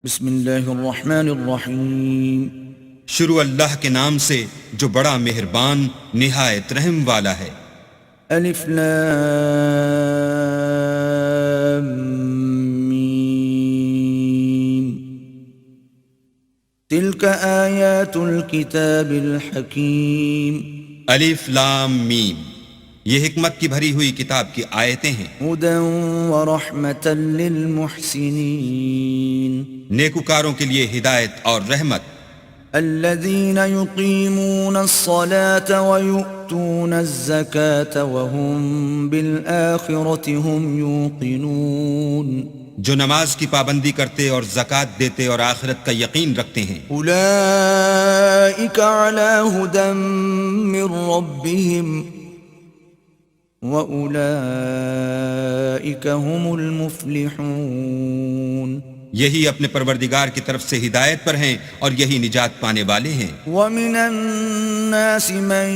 بسم اللہ الرحمن الرحیم شروع اللہ کے نام سے جو بڑا مہربان نہایت رحم والا ہے۔ الف لام میم تلک آیات الكتاب الحکیم الف لام میم، یہ حکمت کی بھری ہوئی کتاب کی آیتیں ہیں، ہدی ورحمة للمحسنین نیکوکاروں کے لیے ہدایت اور رحمت۔ الذين يقيمون الصلاة ويؤتون الزكاة وهم بالآخرة هم يوقنون جو نماز کی پابندی کرتے اور زکوٰۃ دیتے اور آخرت کا یقین رکھتے ہیں، أولئك على هدى من ربهم وأولئك هم المفلحون یہی اپنے پروردگار کی طرف سے ہدایت پر ہیں اور یہی نجات پانے والے ہیں۔ ومن الناس من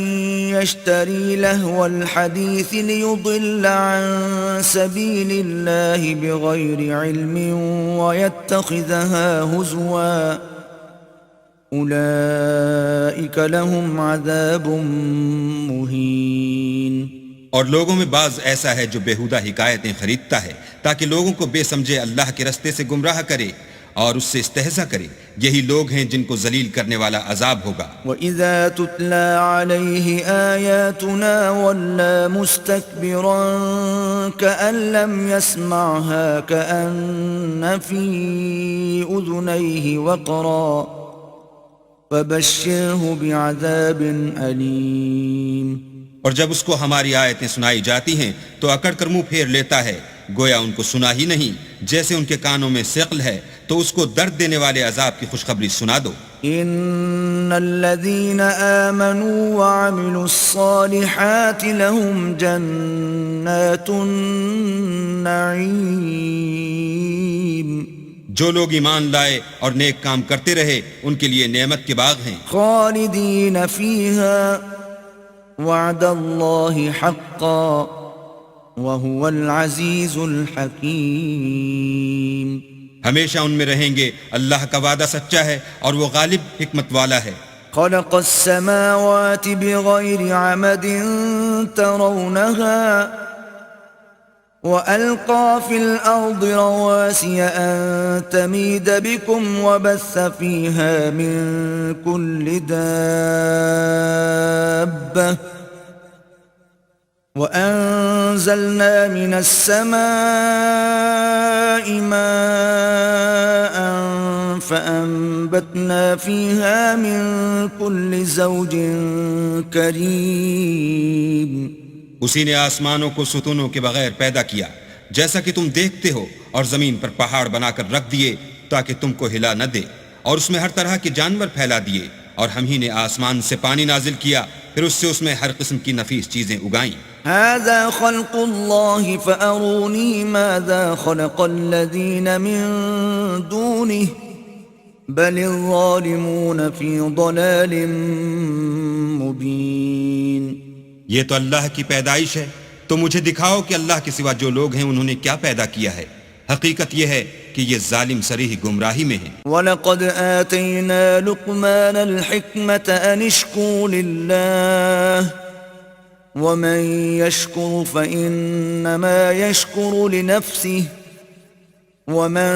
يشتري لهو الحديث ليضل عن سبيل الله بغير علم ويتخذها هزوا أولئك لهم عذاب مهين اور لوگوں میں بعض ایسا ہے جو بیہودہ حکایتیں خریدتا ہے تاکہ لوگوں کو بے سمجھے اللہ کے رستے سے گمراہ کرے اور اس سے استہزاء کرے، یہی لوگ ہیں جن کو ذلیل کرنے والا عذاب ہوگا۔ وَإِذَا تُتْلَى عَلَيْهِ آيَاتُنَا وَلَّى مُسْتَكْبِرًا كَأَن لَّمْ يَسْمَعْهَا كَأَنَّ فِي أُذُنَيْهِ وَقْرًا فَبَشِّرْهُ بِعَذَابٍ أَلِيمٍ اور جب اس کو ہماری آیتیں سنائی جاتی ہیں تو اکڑ کر منہ پھیر لیتا ہے، گویا ان کو سنا ہی نہیں، جیسے ان کے کانوں میں ثقل ہے، تو اس کو درد دینے والے عذاب کی خوشخبری سنا دو۔ ان الذين آمنوا وعملوا الصالحات لهم جنات النعيم جو لوگ ایمان لائے اور نیک کام کرتے رہے ان کے لیے نعمت کے باغ ہیں، خالدين فيها وعد الله حقا وهو العزيز الحكيم ہمیشہ ان میں رہیں گے، اللہ کا وعدہ سچا ہے اور وہ غالب حکمت والا ہے۔ خلق السماوات بغير عمد ترونها وألقى في الأرض رواسي أن تميد بكم وبث فيها من كل دابة وأنزلنا من السماء ماء فأنبتنا فيها من كل زوج كريم اسی نے آسمانوں کو ستونوں کے بغیر پیدا کیا جیسا کہ تم دیکھتے ہو، اور زمین پر پہاڑ بنا کر رکھ دیے تاکہ تم کو ہلا نہ دے، اور اس میں ہر طرح کے جانور پھیلا دیے، اور ہم ہی نے آسمان سے پانی نازل کیا، پھر اس سے اس میں ہر قسم کی نفیس چیزیں اگائیں۔ هذا خلق الله فأروني ماذا خلق الذين من دونه بل الظالمون في ضلال مبين یہ تو اللہ کی پیدائش ہے، تو مجھے دکھاؤ کہ اللہ کے سوا جو لوگ ہیں انہوں نے کیا پیدا کیا ہے، حقیقت یہ ہے کہ یہ ظالم صریح گمراہی میں ہیں۔ وَلَقَدْ آتَيْنَا لُقْمَانَ الْحِكْمَةَ أَنِ اشْكُرْ لِلَّهِ وَمَنْ يَشْكُرْ فَإِنَّمَا يَشْكُرُ لِنَفْسِهِ وَمَنْ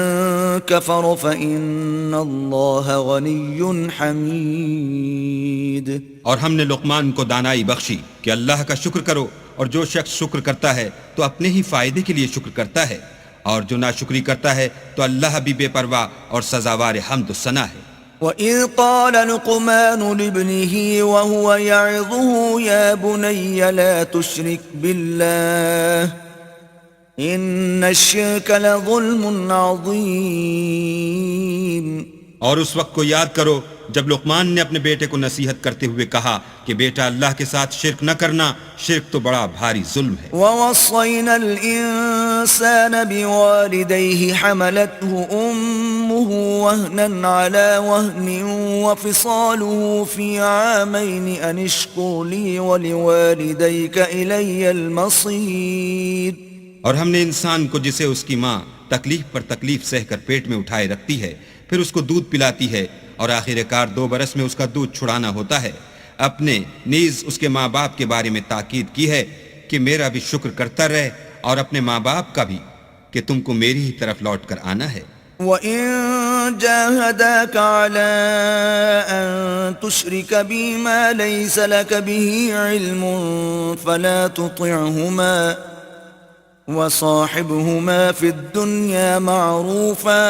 كَفَرَ فَإِنَّ اللَّهَ غَنِيٌّ حَمِيدٌ اور ہم نے لقمان کو دانائی بخشی کہ اللہ کا شکر کرو، اور جو شخص شکر کرتا ہے تو اپنے ہی فائدے کے لیے شکر کرتا ہے، اور جو ناشکری کرتا ہے تو اللہ بھی بے پرواہ اور سزاوار حمد و ثنا ہے۔ وَإِذْ قَالَ لُقْمَانُ لِابْنِهِ وَهُوَ يَعِظُهُ يَا بُنَيَّ لَا تُشْرِكْ بِاللَّهِ إِنَّ الشِّرْكَ لَظُلْمٌ عَظِيمٌ اور اس وقت کو یاد کرو جب لقمان نے اپنے بیٹے کو نصیحت کرتے ہوئے کہا کہ بیٹا اللہ کے ساتھ شرک نہ کرنا، شرک تو بڑا بھاری ظلم ہے۔ وَوَصَّيْنَا الْإِنسَانَ بِوَالِدَيْهِ حَمَلَتْهُ أُمُّهُ وَهْنًا عَلَى وَهْنٍ وَفِصَالُهُ فِي عَامَيْنِ أَنِ اشْكُرْ لِي وَلِوَالِدَيْكَ إِلَيَّ الْمَصِيرُ اور ہم نے انسان کو جسے اس کی ماں تکلیف پر تکلیف سہ کر پیٹ میں اٹھائے رکھتی ہے، پھر اس کو دودھ پلاتی ہے اور آخر کار 2 برس میں اس کا دودھ چھڑانا ہوتا ہے۔ اپنے نیز اس کے ماں باپ کے بارے میں تاکید کی ہے کہ میرا بھی شکر کرتا رہے اور اپنے ماں باپ کا بھی کہ تم کو میری ہی طرف لوٹ کر آنا ہے۔ وَإِن جَاهَدَاكَ عَلَىٰ أَن تُشْرِكَ بِي مَا لَيْسَ لَكَ بِهِ عِلْمٌ فَلَا تُطِعْهُمَا وَصَاحِبْهُمَا فِي الدُّنْيَا مَعْرُوفًا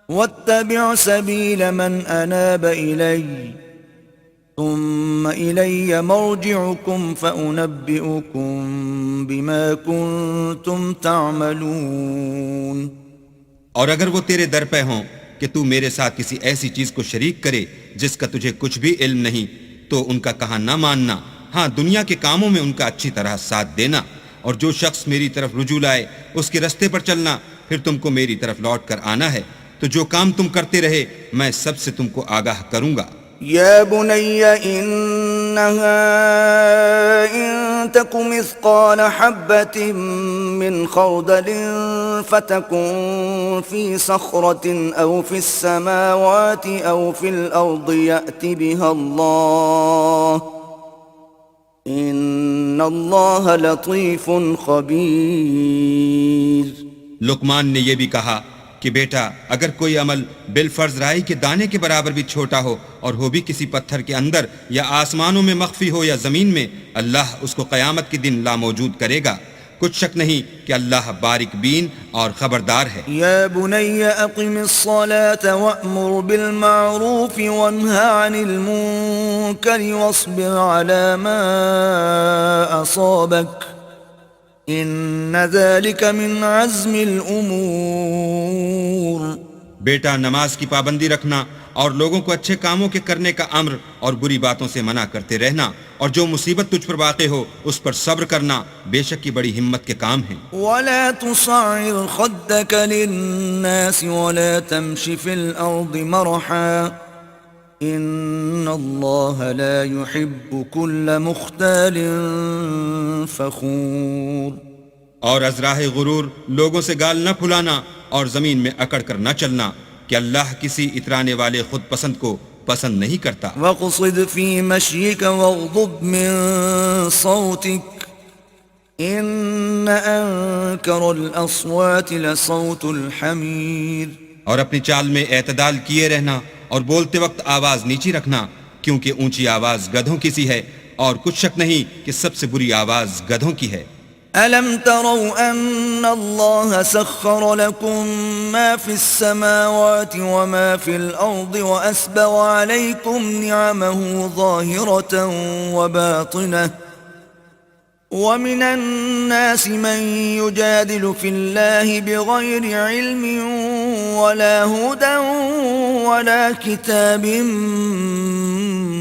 وَاتَّبِعْ سَبِيلَ مَنْ أَنَابَ إِلَيَّ ثُمَّ إِلَيَّ مَرْجِعُكُمْ فَأُنَبِّئُكُمْ بِمَا كُنْتُمْ تَعْمَلُونَ۔ اور اگر وہ تیرے در پہ ہوں کہ تو میرے ساتھ کسی ایسی چیز کو شریک کرے جس کا تجھے کچھ بھی علم نہیں تو ان کا کہا نہ ماننا، ہاں دنیا کے کاموں میں ان کا اچھی طرح ساتھ دینا، اور جو شخص میری طرف رجوع لائے اس کے رستے پر چلنا، پھر تم کو میری طرف لوٹ کر آنا ہے، تو جو کام تم کرتے رہے میں سب سے تم کو آگاہ کروں گا۔ يا بني إنها إن تك مثقال حبة من خردل فتكن في صخرة أو في السماوات أو في الأرض يأت بها الله إن الله لطيف خبير۔ لقمان نے یہ بھی کہا کہ بیٹا اگر کوئی عمل بالفرض رائی کے دانے کے برابر بھی چھوٹا ہو اور ہو بھی کسی پتھر کے اندر یا آسمانوں میں مخفی ہو یا زمین میں، اللہ اس کو قیامت کے دن لاموجود کرے گا۔ کچھ شک نہیں کہ اللہ باریک بین اور خبردار ہے۔ يا بني أقم الصلاة وأمر بالمعروف وانهى عن المنكر واصبر على ما أصابك إن ذلك من عزم الأمور۔ بیٹا نماز کی پابندی رکھنا اور لوگوں کو اچھے کاموں کے کرنے کا امر اور بری باتوں سے منع کرتے رہنا، اور جو مصیبت تجھ پر واقع ہو اس پر صبر کرنا بے شک یہ بڑی ہمت کے کام ہیں۔ ولا تصعر خدك للناس ولا تمش في الأرض مرحا إن الله لا يحب كل مختال فخور۔ اور از راہ غرور لوگوں سے گال نہ پھلانا اور زمین میں اکڑ کر نہ چلنا کہ اللہ کسی اترانے والے خود پسند کو پسند نہیں کرتا۔ وَاقْصِدْ فِي مَشْيِكَ وَاغْضُضْ مِن صَوْتِكَ إِنَّ أَنكَرَ الْأَصْوَاتِ لَصَوْتُ الْحَمِيرِ۔ اور اپنی چال میں اعتدال کیے رہنا اور بولتے وقت آواز نیچی رکھنا، کیونکہ اونچی آواز گدھوں کی سی ہے، اور کچھ شک نہیں کہ سب سے بری آواز گدھوں کی ہے۔ أَلَمْ تَرَوْا أَنَّ اللَّهَ سَخَّرَ لَكُم مَّا فِي السَّمَاوَاتِ وَمَا فِي الْأَرْضِ وَأَسْبَغَ عَلَيْكُمْ نِعَمَهُ ظَاهِرَةً وَبَاطِنَةً وَمِنَ النَّاسِ مَن يُجَادِلُ فِي اللَّهِ بِغَيْرِ عِلْمٍ وَلَا هُدًى وَلَا كِتَابٍ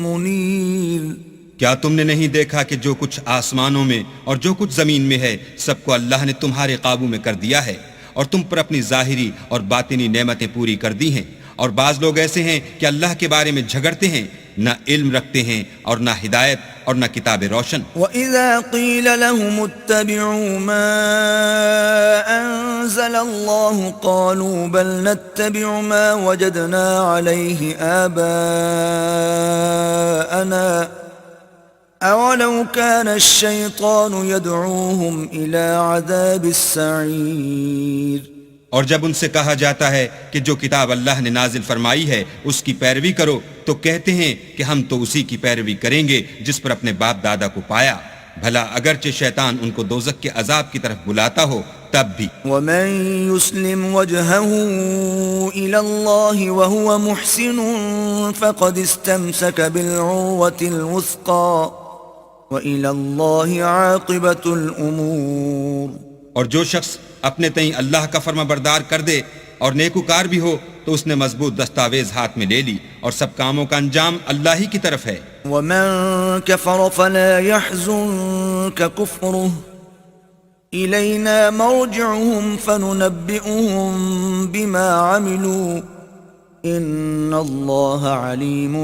مُنِيرٍ۔ کیا تم نے نہیں دیکھا کہ جو کچھ آسمانوں میں اور جو کچھ زمین میں ہے سب کو اللہ نے تمہارے قابو میں کر دیا ہے، اور تم پر اپنی ظاہری اور باطنی نعمتیں پوری کر دی ہیں، اور بعض لوگ ایسے ہیں کہ اللہ کے بارے میں جھگڑتے ہیں، نہ علم رکھتے ہیں اور نہ ہدایت اور نہ کتاب روشن۔ وَإِذَا قِيلَ لَهُمُ اتَّبِعُوا مَا أَنزَلَ اللَّهُ قَالُوا بَلْ نَتَّبِعُ مَا وَجَدْنَا عَلَيْهِ آبَاءَنَا أَوَلَوْ كَانَ الشَّيْطَانُ يَدْعُوهُمْ إِلَى عَذَابِ السَّعِيرِ۔ اور جب ان سے کہا جاتا ہے کہ جو کتاب اللہ نے نازل فرمائی ہے اس کی پیروی کرو تو کہتے ہیں کہ ہم تو اسی کی پیروی کریں گے جس پر اپنے باپ دادا کو پایا، بھلا اگرچہ شیطان ان کو دوزخ کے عذاب کی طرف بلاتا ہو تب بھی۔ وَمَن يُسْلِمْ وَجْهَهُ إِلَى اللَّهِ وَهُوَ مُحْسِنٌ فَقَدِ اسْتَمْسَكَ بِالْعُرْوَةِ الْوُثْقَى وَإِلَى اللَّهِ عَاقِبَةُ الْأُمُورِ۔ اور جو شخص اپنے تئیں اللہ کا فرما بردار کر دے اور نیکوکار بھی ہو تو اس نے مضبوط دستاویز ہاتھ میں لے لی، اور سب کاموں کا انجام اللہ ہی کی طرف ہے۔ وَمَن كَفَرَ فَلَا يَحْزُنكَ كُفْرُهُ إِلَيْنَا مَرْجِعُهُمْ فَنُنَبِّئُهُم بِمَا عَمِلُوا إِنَّ اللَّهَ عَلِيمٌ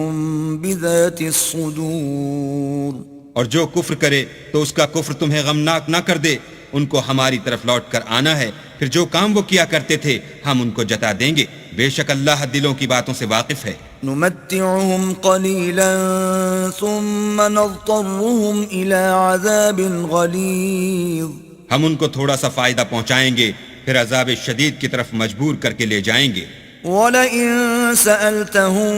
بِذَاتِ الصُّدُورِ۔ اور جو کفر کرے تو اس کا کفر تمہیں غمناک نہ کر دے، ان کو ہماری طرف لوٹ کر آنا ہے، پھر جو کام وہ کیا کرتے تھے ہم ان کو جتا دیں گے، بے شک اللہ دلوں کی باتوں سے واقف ہے. نمتعهم قليلا ثم نضطرهم إلى عذاب غليظ. ہم ان کو تھوڑا سا فائدہ پہنچائیں گے پھر عذاب شدید کی طرف مجبور کر کے لے جائیں گے. وَلَئِن سَأَلْتَهُم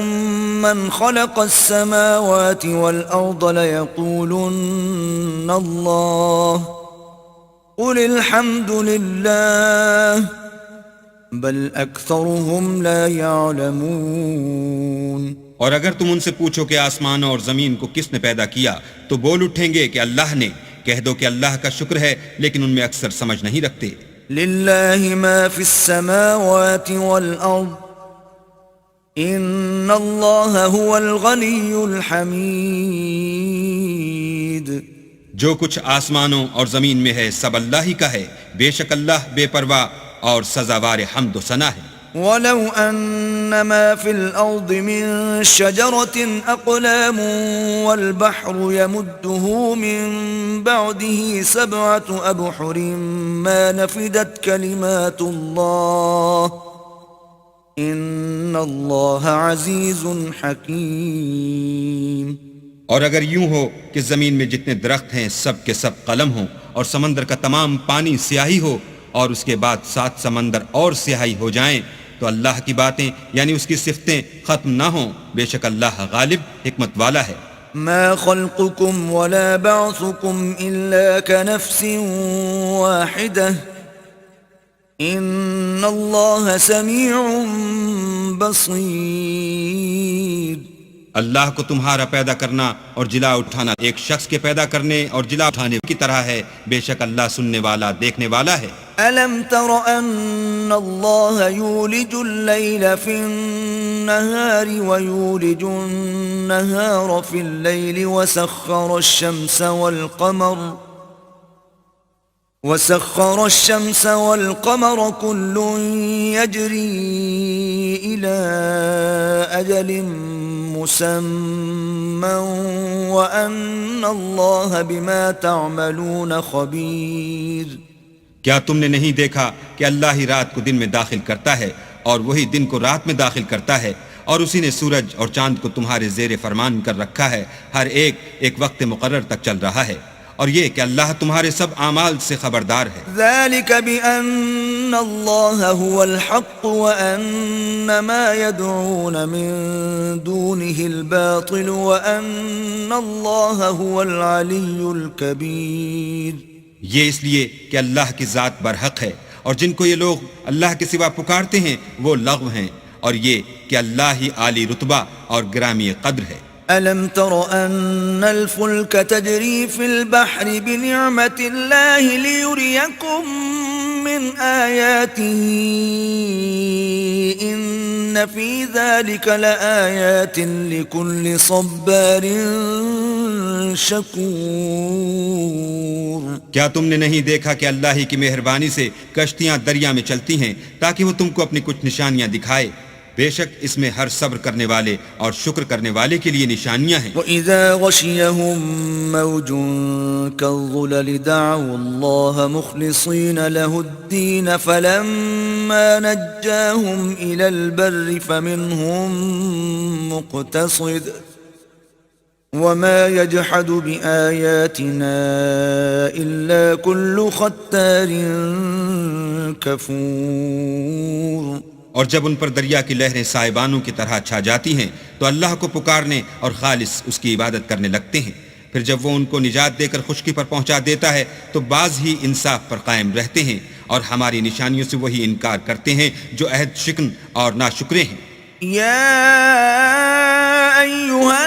مَّنْ خَلَقَ السَّمَاوَاتِ وَالْأَرْضَ لَيَقُولُنَّ اللَّهُ قُلِ الْحَمْدُ لِلَّهِ بَلْ أَكْثَرُهُمْ لَا يَعْلَمُونَ. اور اگر تم ان سے پوچھو کہ آسمانوں اور زمین کو کس نے پیدا کیا تو بول اٹھیں گے کہ اللہ نے. کہہ دو کہ اللہ کا شکر ہے لیکن ان میں اکثر سمجھ نہیں رکھتے. لِلَّهِ مَا فِي السَّمَاوَاتِ وَالْأَرْضِ إِنَّ اللَّهَ هُوَ الْغَنِيُّ الْحَمِيدُ. جو کچھ آسمانوں اور زمین میں ہے سب اللہ ہی کا ہے. بے شک اللہ بے پرواہ اور سزاوار حمد و ثنا ہے. وَلَوْ أَنَّ مَا فِي الْأَرْضِ مِن شَجَرَةٍ أَقْلَامٌ وَالْبَحْرُ يَمُدُّهُ مِن بَعْدِهِ سَبْعَةُ أَبْحُرٍ مَا نَفِدَتْ كَلِمَاتُ اللَّهِ إِنَّ اللَّهَ عَزِيزٌ حَكِيمٌ. اور اگر یوں ہو کہ زمین میں جتنے درخت ہیں سب کے سب قلم ہوں اور سمندر کا تمام پانی سیاہی ہو اور اس کے بعد 7 سمندر اور سیاہی ہو جائیں تو اللہ کی باتیں یعنی اس کی صفتیں ختم نہ ہوں. بے شک اللہ غالب حکمت والا ہے. ما خلقكم ولا بعثكم إلا كنفس واحدة إن الله سميع بصير. اللہ کو تمہارا پیدا کرنا اور جلا اٹھانا ایک شخص کے پیدا کرنے اور جلا اٹھانے کی طرح ہے. بے شک اللہ سننے والا دیکھنے والا ہے. ألم تر أن الله يولج الليل في النهار ويولج النهار في الليل وسخر الشمس والقمر كل يجري إلى أجل مسمى وأن الله بما تعملون خبير. کیا تم نے نہیں دیکھا کہ اللہ ہی رات کو دن میں داخل کرتا ہے اور وہی دن کو رات میں داخل کرتا ہے اور اسی نے سورج اور چاند کو تمہارے زیر فرمان کر رکھا ہے. ہر ایک وقت مقرر تک چل رہا ہے اور یہ کہ اللہ تمہارے سب اعمال سے خبردار ہے. ذلك بأن الله هو الحق وأن ما يدعون من دونه الباطل وأن الله هو العلي الكبير. یہ اس لیے کہ اللہ کی ذات برحق ہے اور جن کو یہ لوگ اللہ کے سوا پکارتے ہیں وہ لغو ہیں اور یہ کہ اللہ ہی عالی رتبہ اور گرامی قدر ہے. ألم تر أن الفلك تجري في البحر بنعمة الله ليريكم من آياته إن في ذلك لآيات لكل صبار شکور. کیا تم نے نہیں دیکھا کہ اللہ ہی کی مہربانی سے کشتیاں دریا میں چلتی ہیں تاکہ وہ تم کو اپنی کچھ نشانیاں دکھائے. بے شک اس میں ہر صبر کرنے والے اور شکر کرنے والے کے لیے نشانیاں ہیں. وَإِذَا غَشِيَهُم مَّوْجٌ كَالظُّلَلِ دَعَوُا اللَّهَ مُخْلِصِينَ لَهُ الدِّينَ فَلَمَّا نَجَّاهُمْ إِلَى الْبَرِّ فَمِنْهُم مُّقْتَصِدٌ وَمَا يَجْحَدُ بِآيَاتِنَا إِلَّا كُلُّ خَتَّارٍ كَفُورٍ. اور جب ان پر دریا کی لہریں سائبانوں کی طرح چھا جاتی ہیں تو اللہ کو پکارنے اور خالص اس کی عبادت کرنے لگتے ہیں. پھر جب وہ ان کو نجات دے کر خشکی پر پہنچا دیتا ہے تو بعض ہی انصاف پر قائم رہتے ہیں اور ہماری نشانیوں سے وہی انکار کرتے ہیں جو عہد شکن اور ناشکرے ہیں. یا ایھا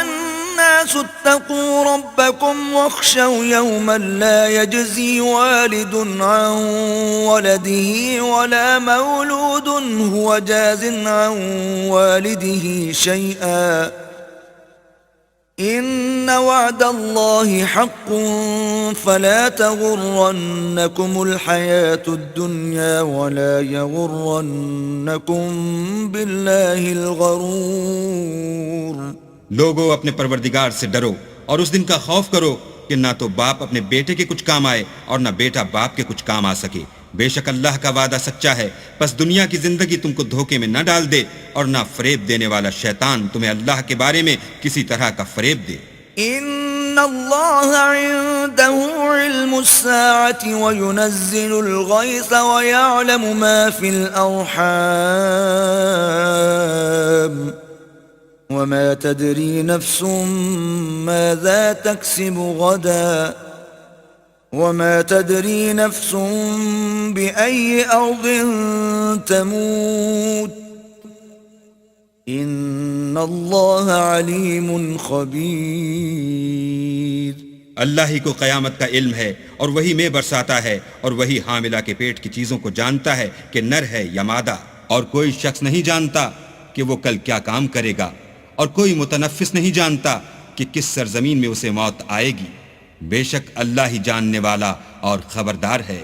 الناس اتقوا ربکم واخشوا یوما لا یجزی والد عن ولده ولا مولود هو جاز عن والده شيئا ان وعد الله حق فلا تغرنكم الحياة الدنيا ولا يغرنكم بالله الغرور. لوگو اپنے پروردگار سے ڈرو اور اس دن کا خوف کرو کہ نہ تو باپ اپنے بیٹے کے کچھ کام آئے اور نہ بیٹا باپ کے کچھ کام آ سکے. بے شک اللہ کا وعدہ سچا ہے، پس دنیا کی زندگی تم کو دھوکے میں نہ ڈال دے، اور نہ فریب دینے والا شیطان تمہیں اللہ کے بارے میں کسی طرح کا فریب دے۔ ان اللہ عنده علم الساعة وينزل الغيث ويعلم ما في الأرحام وما تدري نفس ماذا تكسب غدا وما تدري نفس بأي أرض تموت ان اللہ علیم خبیر۔ اللہ ہی کو قیامت کا علم ہے، اور وہی میں برساتا ہے، اور وہی حاملہ کے پیٹ کی چیزوں کو جانتا ہے کہ نر ہے یا مادہ، اور کوئی شخص نہیں جانتا کہ وہ کل کیا کام کرے گا، اور کوئی متنفس نہیں جانتا کہ کس سرزمین میں اسے موت آئے گی۔ بے شک اللہ ہی جاننے والا اور خبردار ہے۔